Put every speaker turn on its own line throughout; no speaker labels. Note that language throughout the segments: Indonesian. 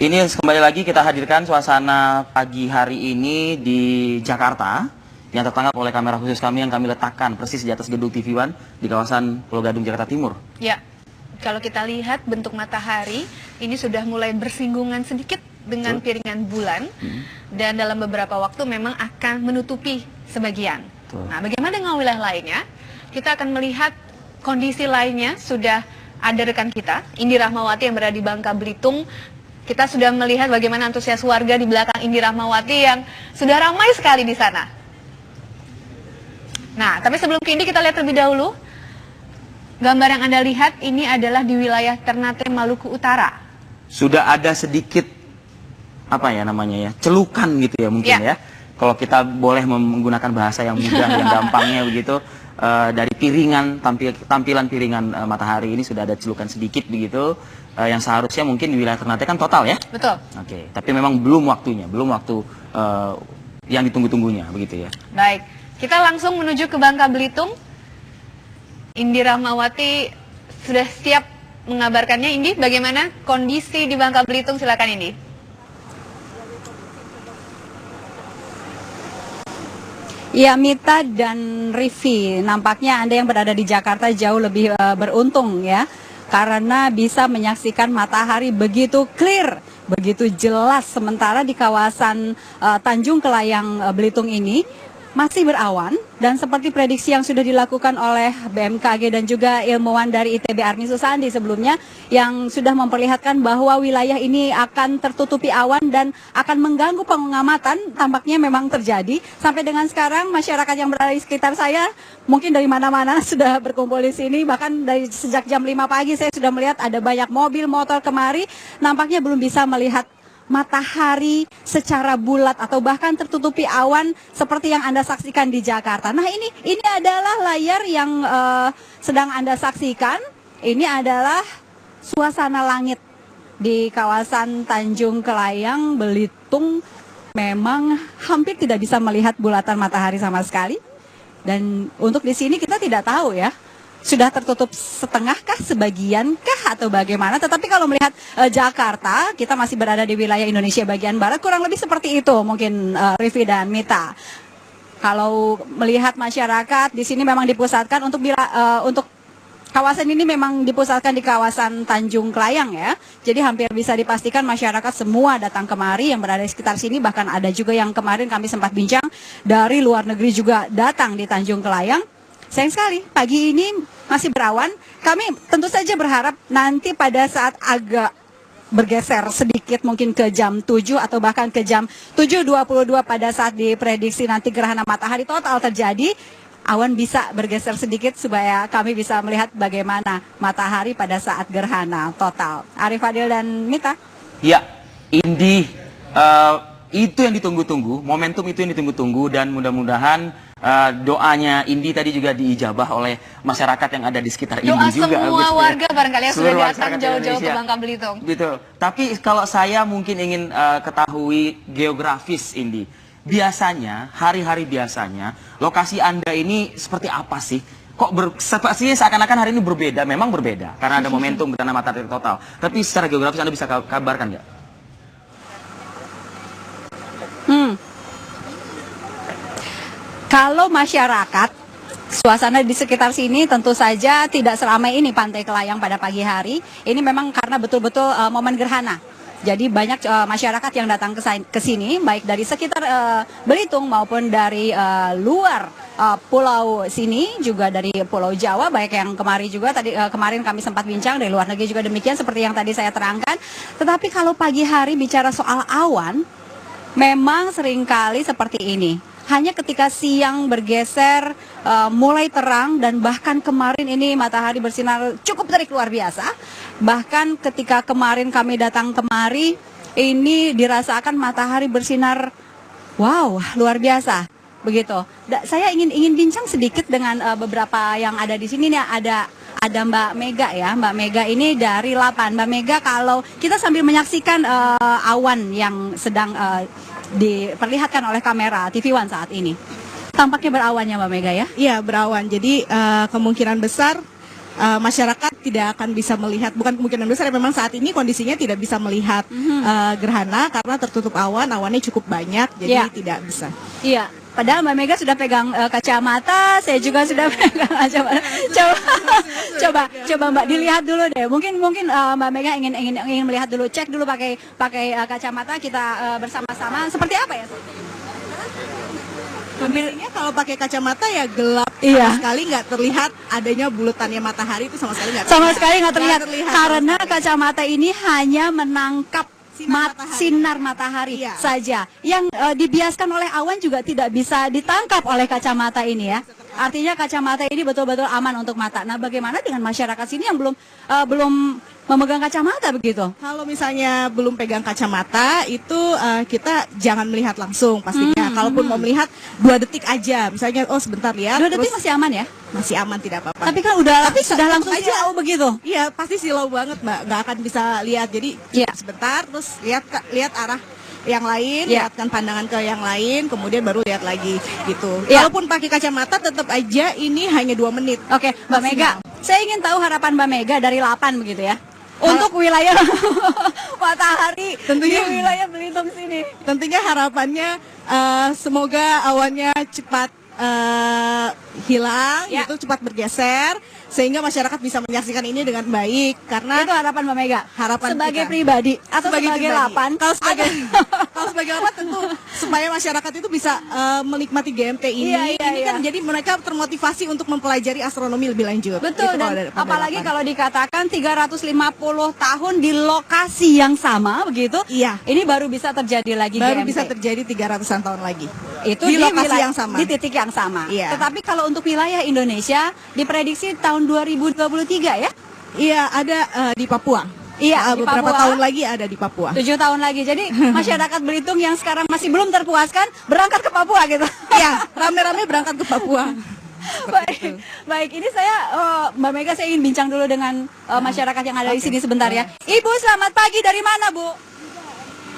Ini kembali lagi kita hadirkan suasana pagi hari ini di Jakarta yang tertangkap oleh kamera khusus kami yang kami letakkan persis di atas gedung TV One di kawasan Pulau Gadung, Jakarta Timur.
Ya, kalau kita lihat bentuk matahari ini sudah mulai bersinggungan sedikit dengan piringan bulan dan dalam beberapa waktu memang akan menutupi sebagian. Nah, bagaimana dengan wilayah lainnya? Kita akan melihat kondisi lainnya. Sudah ada rekan kita, Indi Rahmawati yang berada di Bangka Belitung. Kita sudah melihat bagaimana antusias warga di belakang Indi Rahmawati yang sudah ramai sekali di sana. Nah, tapi sebelum ke Indi kita lihat terlebih dahulu. Gambar yang Anda lihat ini adalah di wilayah Ternate, Maluku Utara.
Sudah ada sedikit celukan gitu ya mungkin ya. Kalau kita boleh menggunakan bahasa yang mudah, yang gampangnya begitu, dari tampilan piringan matahari ini sudah ada celukan sedikit begitu, yang seharusnya mungkin di wilayah Ternate kan total ya.
Betul.
Oke, tapi memang belum waktunya, belum waktu yang ditunggu-tunggunya begitu ya.
Baik, kita langsung menuju ke Bangka Belitung. Indi Rahmawati sudah siap mengabarkannya. Indi, bagaimana kondisi di Bangka Belitung? Silakan Indi.
Ya, Mita dan Rivi, nampaknya Anda yang berada di Jakarta jauh lebih beruntung ya, karena bisa menyaksikan matahari begitu clear, begitu jelas. Sementara di kawasan Tanjung Kelayang Belitung ini masih berawan, dan seperti prediksi yang sudah dilakukan oleh BMKG dan juga ilmuwan dari ITB Armi Susandi sebelumnya yang sudah memperlihatkan bahwa wilayah ini akan tertutupi awan dan akan mengganggu pengamatan, tampaknya memang terjadi. Sampai dengan sekarang masyarakat yang berada di sekitar saya mungkin dari mana-mana sudah berkumpul di sini, bahkan dari sejak jam 5 pagi saya sudah melihat ada banyak mobil, motor kemari, nampaknya belum bisa melihat matahari secara bulat atau bahkan tertutupi awan seperti yang Anda saksikan di Jakarta. Nah, ini adalah layar yang sedang Anda saksikan. Ini adalah suasana langit di kawasan Tanjung Kelayang Belitung. Memang hampir tidak bisa melihat bulatan matahari sama sekali. Dan untuk di sini kita tidak tahu ya, sudah tertutup setengahkah, sebagiankah, atau bagaimana. Tetapi kalau melihat Jakarta, kita masih berada di wilayah Indonesia bagian barat, kurang lebih seperti itu mungkin Rivi dan Mita. Kalau melihat masyarakat di sini memang dipusatkan untuk kawasan ini memang dipusatkan di kawasan Tanjung Kelayang ya. Jadi hampir bisa dipastikan masyarakat semua datang kemari yang berada di sekitar sini. Bahkan ada juga yang kemarin kami sempat bincang dari luar negeri juga datang di Tanjung Kelayang. Sayang sekali, pagi ini masih berawan. Kami tentu saja berharap nanti pada saat agak bergeser sedikit mungkin ke jam 7 atau bahkan ke jam 7.22 pada saat diprediksi nanti gerhana matahari total terjadi, awan bisa bergeser sedikit supaya kami bisa melihat bagaimana matahari pada saat gerhana total. Arif Fadil dan Mita.
Ya, Indi, itu yang ditunggu-tunggu, momentum itu yang ditunggu-tunggu, dan mudah-mudahan doanya Indi tadi juga diijabah oleh masyarakat yang ada di sekitar Indi juga.
Doa semua warga barangkali yang sudah datang jauh-jauh ke Bangka Belitung.
Betul. Tapi kalau saya mungkin ingin ketahui geografis Indi, biasanya hari-hari biasanya lokasi Anda ini seperti apa sih? Kok sepertinya seakan-akan hari ini berbeda? Memang berbeda karena ada momentum gerhana matahari total. Tapi secara geografis Anda bisa kabarkan nggak?
Kalau masyarakat, suasana di sekitar sini tentu saja tidak seramai ini Pantai Kelayang pada pagi hari. Ini memang karena betul-betul momen gerhana. Jadi banyak masyarakat yang datang ke sini, baik dari sekitar Belitung maupun dari luar pulau sini, juga dari Pulau Jawa, baik yang kemarin juga kemarin kami sempat bincang dari luar negeri juga demikian seperti yang tadi saya terangkan. Tetapi kalau pagi hari bicara soal awan, memang seringkali seperti ini. Hanya ketika siang bergeser mulai terang, dan bahkan kemarin ini matahari bersinar cukup terik luar biasa. Bahkan ketika kemarin kami datang kemari, ini dirasakan matahari bersinar wow luar biasa begitu. Saya ingin bincang sedikit dengan beberapa yang ada di sini nih. Ada Mbak Mega ya, Mbak Mega ini dari Lapan. Mbak Mega, kalau kita sambil menyaksikan awan yang sedang diperlihatkan oleh kamera TV One saat ini, tampaknya berawannya Mbak Mega ya?
Iya, berawan. Jadi kemungkinan besar masyarakat tidak akan bisa melihat, bukan kemungkinan besar, memang saat ini kondisinya tidak bisa melihat gerhana karena tertutup awan, awannya cukup banyak, jadi tidak bisa.
Iya. Padahal Mbak Mega sudah pegang kacamata, saya juga sudah pegang kacamata. Coba Mbak dilihat dulu deh. Mungkin Mbak Mega ingin melihat dulu, cek dulu pakai kacamata kita bersama-sama. Seperti apa ya?
Kondisinya kalau pakai kacamata ya gelap,
Iya.
sama sekali nggak terlihat adanya bulutannya matahari, itu sama sekali nggak
Terlihat karena kacamata ini hanya menangkap sinar matahari
Iya.
saja. Yang dibiaskan oleh awan juga tidak bisa ditangkap oleh kacamata ini ya. Artinya kacamata ini betul-betul aman untuk mata. Nah, bagaimana dengan masyarakat sini yang belum memegang kacamata begitu?
Kalau misalnya belum pegang kacamata itu kita jangan melihat langsung pastinya. Kalaupun mau melihat 2 detik aja, misalnya sebentar lihat.
2 detik
terus
masih aman ya?
masih aman, tidak apa-apa.
Tapi kan sudah langsung
aja.
silau begitu.
Iya, pasti silau banget, Mbak. Nggak akan bisa lihat. Jadi sebentar terus lihat arah yang lain, lihatkan pandangan ke yang lain, kemudian baru lihat lagi gitu. Walaupun pakai kacamata tetap aja ini hanya 2 menit.
Oke, Mbak Mega, saya ingin tahu harapan Mbak Mega dari 8 begitu ya. Untuk wilayah matahari
Tentunya.
di wilayah Belitung sini.
Tentunya harapannya semoga awannya cepat hilang, gitu, cepat bergeser, sehingga masyarakat bisa menyaksikan ini dengan baik. Karena
Itu harapan Mbak Mega.
Harapan
sebagai
kita.
pribadi atau sebagai
pribadi.
lapan.
Kalau sebagai lapan tentu supaya masyarakat itu bisa menikmati GMT ini. Ini kan jadi mereka termotivasi untuk mempelajari astronomi lebih lanjut.
Betul,
Gitu
dan
pada
apalagi
lapan.
kalau dikatakan 350 tahun di lokasi yang sama begitu.
Iya.
Ini baru bisa terjadi lagi
baru
GMT.
bisa terjadi 300-an tahun lagi.
Itu
di lokasi
wilayah-
yang sama.
Di titik yang sama.
Iya.
Tetapi kalau untuk wilayah Indonesia diprediksi tahun 2023 ya?
Iya, ada di Papua.
Iya, di
beberapa
Papua.
tahun lagi ada di Papua.
7 tahun lagi. Jadi masyarakat Belitung yang sekarang masih belum terpuaskan berangkat ke Papua gitu.
Iya, rame-rame berangkat ke Papua.
Baik, ini saya Mbak Mega, saya ingin bincang dulu dengan masyarakat yang ada di sini sebentar ya. Ibu, selamat pagi, dari mana Bu?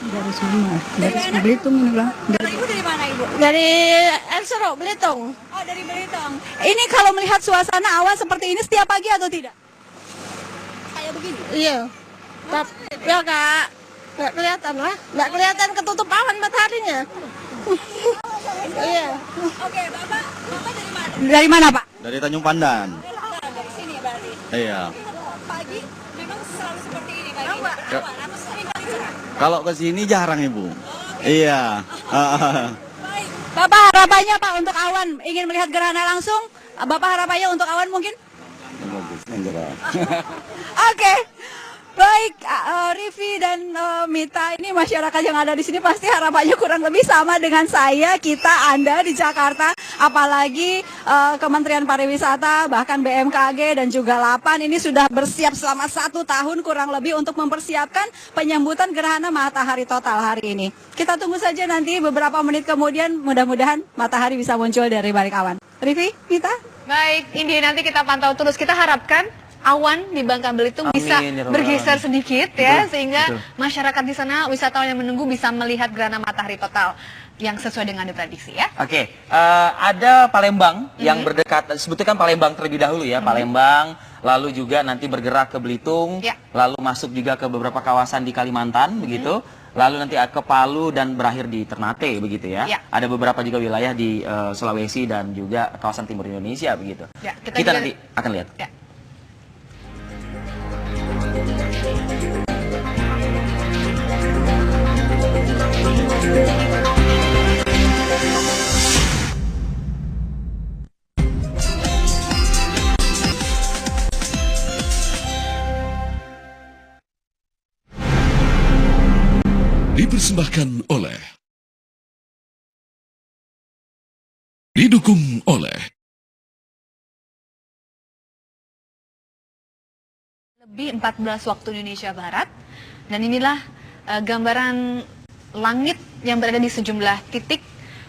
Dari sini, dari Belitung ini lah.
Ibu dari mana Ibu?
Dari Elsero, Belitung.
Oh, dari Belitung. Ini kalau melihat suasana awan seperti ini setiap pagi atau tidak? Kayak begini.
Iya. Ya kak, nggak kelihatan lah, nggak kelihatan ketutup awan mataharinya. Iya.
Oke, Bapak dari mana? Dari mana Pak?
Dari Tanjung Pandan.
Dari sini berarti.
Iya.
Pagi memang selalu seperti ini kayak gini.
Ke-
Awan atau sering kali cerah?
Kalau ke sini jarang Ibu. Iya.
Baik. Bapak harapannya Pak untuk awan, ingin melihat gerhana langsung? Bapak harapannya untuk awan mungkin? Oke. Baik, Rivi dan Mita, ini masyarakat yang ada di sini pasti harapannya kurang lebih sama dengan saya, kita, Anda di Jakarta, apalagi Kementerian Pariwisata, bahkan BMKG dan juga Lapan ini sudah bersiap selama 1 tahun kurang lebih untuk mempersiapkan penyambutan gerhana matahari total hari ini. Kita tunggu saja nanti beberapa menit kemudian, mudah-mudahan matahari bisa muncul dari balik awan. Rivi, Mita?
Baik, Indi, nanti kita pantau terus. Kita harapkan awan di Bangka Belitung
Amin,
bisa
ya Rabbal
bergeser
Alamin.
sedikit ya,
Betul,
sehingga
betul.
masyarakat di sana, wisatawan yang menunggu bisa melihat gerhana matahari total yang sesuai dengan diprediksi ya.
Oke, ada Palembang yang berdekatan, sebetulnya kan Palembang terlebih dahulu ya, Palembang, lalu juga nanti bergerak ke Belitung,
Ya.
lalu masuk juga ke beberapa kawasan di Kalimantan, begitu, lalu nanti ke Palu dan berakhir di Ternate, begitu ya.
Ya.
Ada beberapa juga wilayah di Sulawesi dan juga kawasan timur Indonesia, begitu.
Ya, kita
kita
juga-
nanti akan lihat.
Ya.
Dipersembahkan oleh, didukung oleh
Lebih 14 waktu Indonesia Barat, dan inilah gambaran langit yang berada di sejumlah titik.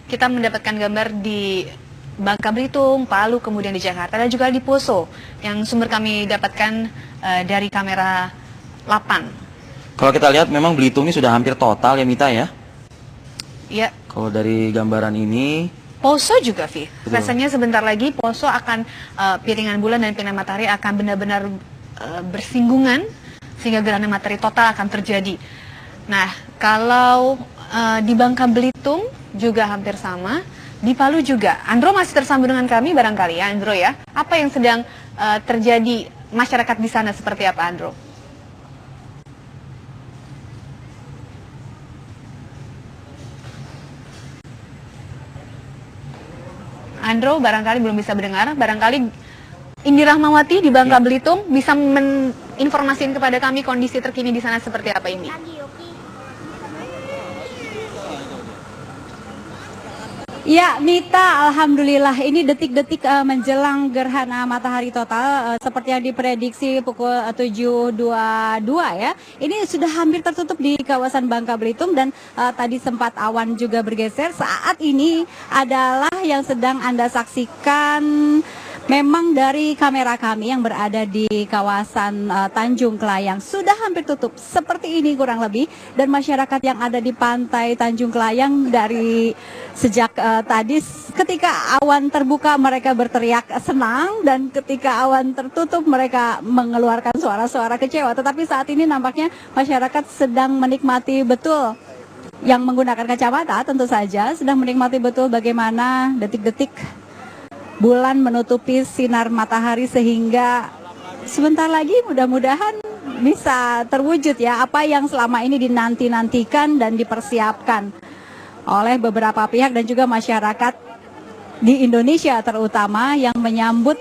Kita mendapatkan gambar di Bangka Belitung, Palu, kemudian di Jakarta, dan juga di Poso yang sumber kami dapatkan dari kamera Lapan.
Kalau kita lihat memang Belitung ini sudah hampir total ya Mita ya.
Ya,
Kalau dari gambaran ini
Poso juga, Vi. Rasanya sebentar lagi Poso akan piringan bulan dan piringan matahari akan benar-benar bersinggungan sehingga gerhana matahari total akan terjadi. Nah, kalau di Bangka Belitung juga hampir sama, di Palu juga. Andro masih tersambung dengan kami barangkali ya, Andro ya. Apa yang sedang terjadi masyarakat di sana seperti apa, Andro? Andro barangkali belum bisa mendengar, barangkali Indi Rahmawati di Bangka Belitung bisa menginformasikan kepada kami kondisi terkini di sana seperti apa ini.
Ya, Mita, alhamdulillah ini detik-detik menjelang gerhana matahari total seperti yang diprediksi pukul 7.22 ya. Ini sudah hampir tertutup di kawasan Bangka Belitung dan tadi sempat awan juga bergeser. Saat ini adalah yang sedang Anda saksikan memang dari kamera kami yang berada di kawasan Tanjung Kelayang sudah hampir tutup seperti ini kurang lebih, dan masyarakat yang ada di pantai Tanjung Kelayang dari sejak tadi ketika awan terbuka mereka berteriak senang dan ketika awan tertutup mereka mengeluarkan suara-suara kecewa, tetapi saat ini nampaknya masyarakat sedang menikmati betul. Yang menggunakan kacamata tentu saja sedang menikmati betul bagaimana detik-detik bulan menutupi sinar matahari sehingga sebentar lagi mudah-mudahan bisa terwujud ya apa yang selama ini dinanti-nantikan dan dipersiapkan oleh beberapa pihak dan juga masyarakat di Indonesia terutama yang menyambut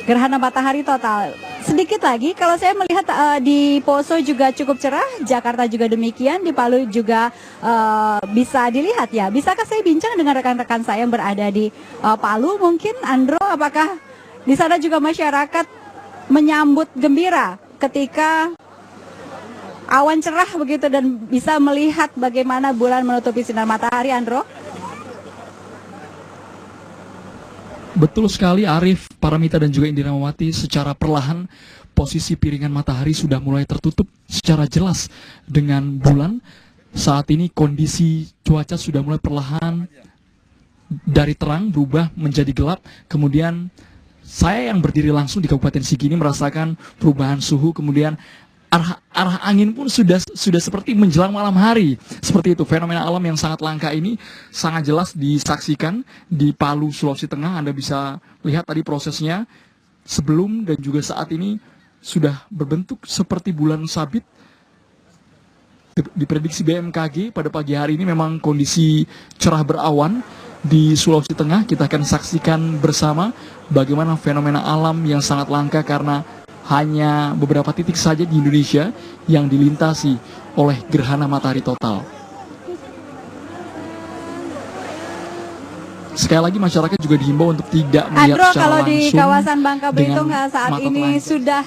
gerhana matahari total. Sedikit lagi kalau saya melihat di Poso juga cukup cerah, Jakarta juga demikian, di Palu juga bisa dilihat ya. Bisakah saya bincang dengan rekan-rekan saya yang berada di Palu mungkin, Andro, apakah di sana juga masyarakat menyambut gembira ketika awan cerah begitu dan bisa melihat bagaimana bulan menutupi sinar matahari, Andro?
Betul sekali Arif, Paramita dan juga Indi Rahmawati, secara perlahan posisi piringan matahari sudah mulai tertutup secara jelas dengan bulan. Saat ini kondisi cuaca sudah mulai perlahan dari terang berubah menjadi gelap. Kemudian saya yang berdiri langsung di Kabupaten Sigi ini merasakan perubahan suhu, kemudian arah angin pun sudah seperti menjelang malam hari. Seperti itu, fenomena alam yang sangat langka ini sangat jelas disaksikan di Palu, Sulawesi Tengah. Anda bisa lihat tadi prosesnya sebelum dan juga saat ini sudah berbentuk seperti bulan sabit. Diprediksi BMKG pada pagi hari ini memang kondisi cerah berawan di Sulawesi Tengah. Kita akan saksikan bersama bagaimana fenomena alam yang sangat langka karena hanya beberapa titik saja di Indonesia yang dilintasi oleh gerhana matahari total. Sekali lagi masyarakat juga dihimbau untuk tidak melihat
Andro,
secara
kalau
langsung.
di kawasan Bangka Belitung saat ini sudah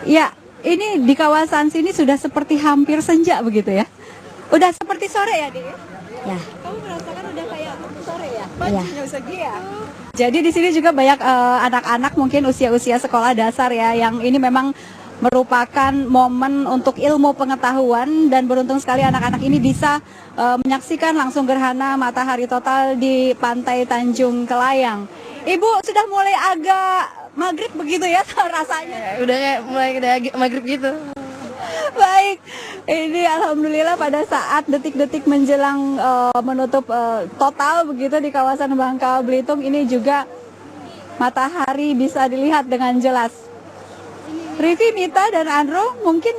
ya, ini di kawasan sini sudah seperti hampir senja begitu ya. Udah seperti sore ya, Dik? Ya. Kamu merasakan udah kayak sore ya? Iya. Ya. Jadi di sini juga banyak anak-anak mungkin usia-usia sekolah dasar ya, yang ini memang merupakan momen untuk ilmu pengetahuan, dan beruntung sekali anak-anak ini bisa menyaksikan langsung gerhana matahari total di pantai Tanjung Kelayang. Ibu sudah mulai agak maghrib begitu ya rasanya?
Udah kayak mulai maghrib gitu.
Baik, ini alhamdulillah pada saat detik-detik menjelang menutup total begitu di kawasan Bangka Belitung ini juga matahari bisa dilihat dengan jelas. Rivi, Mita, dan Andro, mungkin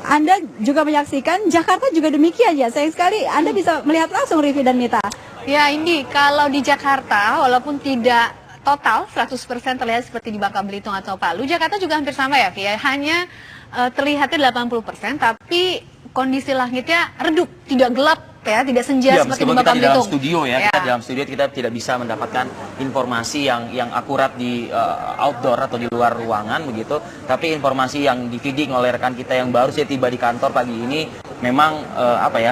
Anda juga menyaksikan, Jakarta juga demikian ya. Sayang sekali Anda bisa melihat langsung, Rivi dan Mita.
Ya, ini kalau di Jakarta walaupun tidak total 100% terlihat seperti di Bangka Belitung atau Palu, Jakarta juga hampir sama ya, Via. Hanya terlihatnya 80%, tapi kondisi langitnya redup, tidak gelap ya, tidak senja
ya,
seperti di
kita
Bangka
di
Belitung.
dalam studio ya, kita di dalam studio kita tidak bisa mendapatkan informasi yang akurat di outdoor atau di luar ruangan begitu, tapi informasi yang di-feeding oleh rekan kita yang baru saja tiba di kantor pagi ini memang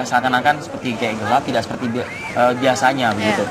seakan-akan seperti kayak gelap, tidak seperti biasanya begitu.